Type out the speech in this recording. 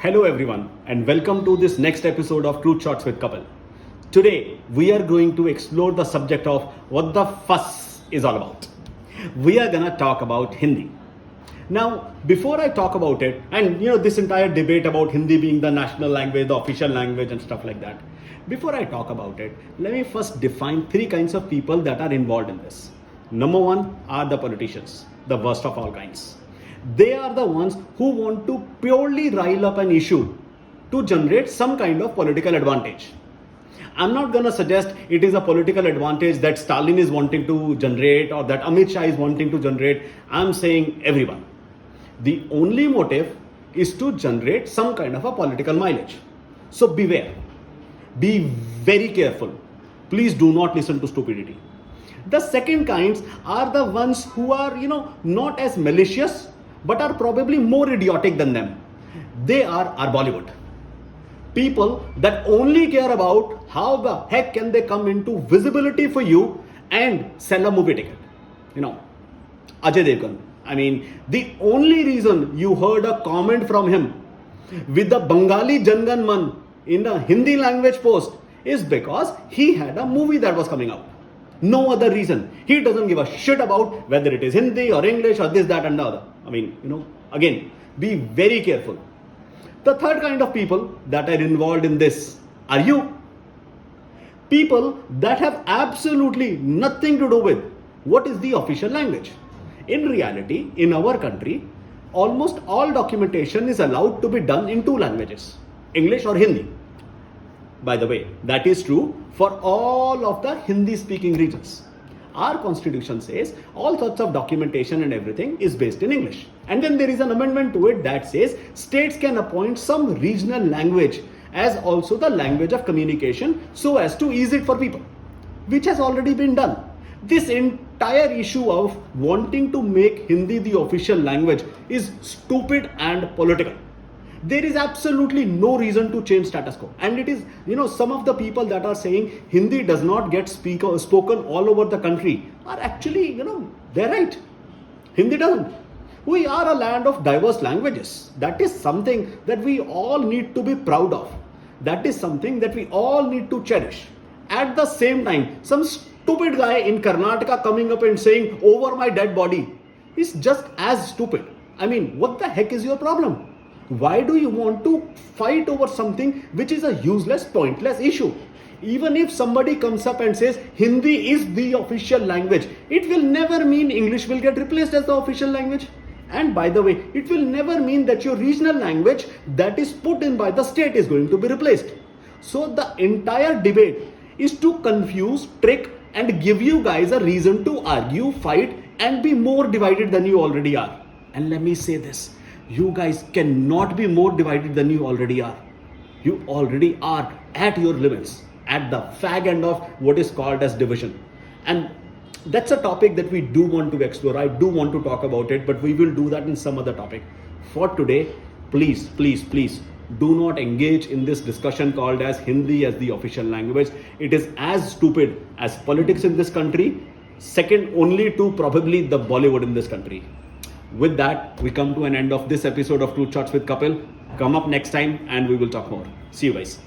Hello everyone and welcome to this next episode of Truth Shots with Kapil. Today we are going to explore the subject of what the fuss is all about. We are gonna talk about Hindi. Now, before I talk about it, and this entire debate about Hindi being the national language, the official language and stuff like that, before I talk about it, let me first define three kinds of people that are involved in this. Number one are the politicians, the worst of all kinds. They are the ones who want to purely rile up an issue to generate some kind of political advantage. I'm not going to suggest it is a political advantage that Stalin is wanting to generate or that Amit Shah is wanting to generate. I'm saying everyone. The only motive is to generate some kind of a political mileage. So beware. Be very careful. Please do not listen to stupidity. The second kinds are the ones who are, not as malicious but are probably more idiotic than them. They are our Bollywood. People that only care about how the heck can they come into visibility for you and sell a movie ticket. Ajay Devgan. The only reason you heard a comment from him with the Bengali Jangan Man in a Hindi language post is because he had a movie that was coming out. No other reason. He doesn't give a shit about whether it is Hindi or English or this, that and the other. Again, be very careful. The third kind of people that are involved in this are you. People that have absolutely nothing to do with what is the official language. In reality, in our country, almost all documentation is allowed to be done in two languages, English or Hindi. By the way, that is true for all of the Hindi speaking regions. Our constitution says all sorts of documentation and everything is based in English. And then there is an amendment to it that says states can appoint some regional language as also the language of communication so as to ease it for people, which has already been done. This entire issue of wanting to make Hindi the official language is stupid and political. There is absolutely no reason to change status quo. And it is, some of the people that are saying Hindi does not get spoken all over the country are actually, they're right. Hindi doesn't. We are a land of diverse languages. That is something that we all need to be proud of. That is something that we all need to cherish. At the same time, some stupid guy in Karnataka coming up and saying over my dead body is just as stupid. What the heck is your problem? Why do you want to fight over something which is a useless, pointless issue? Even if somebody comes up and says Hindi is the official language, it will never mean English will get replaced as the official language. And by the way, it will never mean that your regional language that is put in by the state is going to be replaced. So the entire debate is to confuse, trick and give you guys a reason to argue, fight and be more divided than you already are. And let me say this. You guys cannot be more divided than you already are. You already are at your limits, at the fag end of what is called as division. And that's a topic that we do want to explore. I do want to talk about it, but we will do that in some other topic. For today, please do not engage in this discussion called as Hindi as the official language. It is as stupid as politics in this country, second only to probably the Bollywood in this country. With that, we come to an end of this episode of Truth Shots with Kapil. Come up next time and we will talk more. See you guys.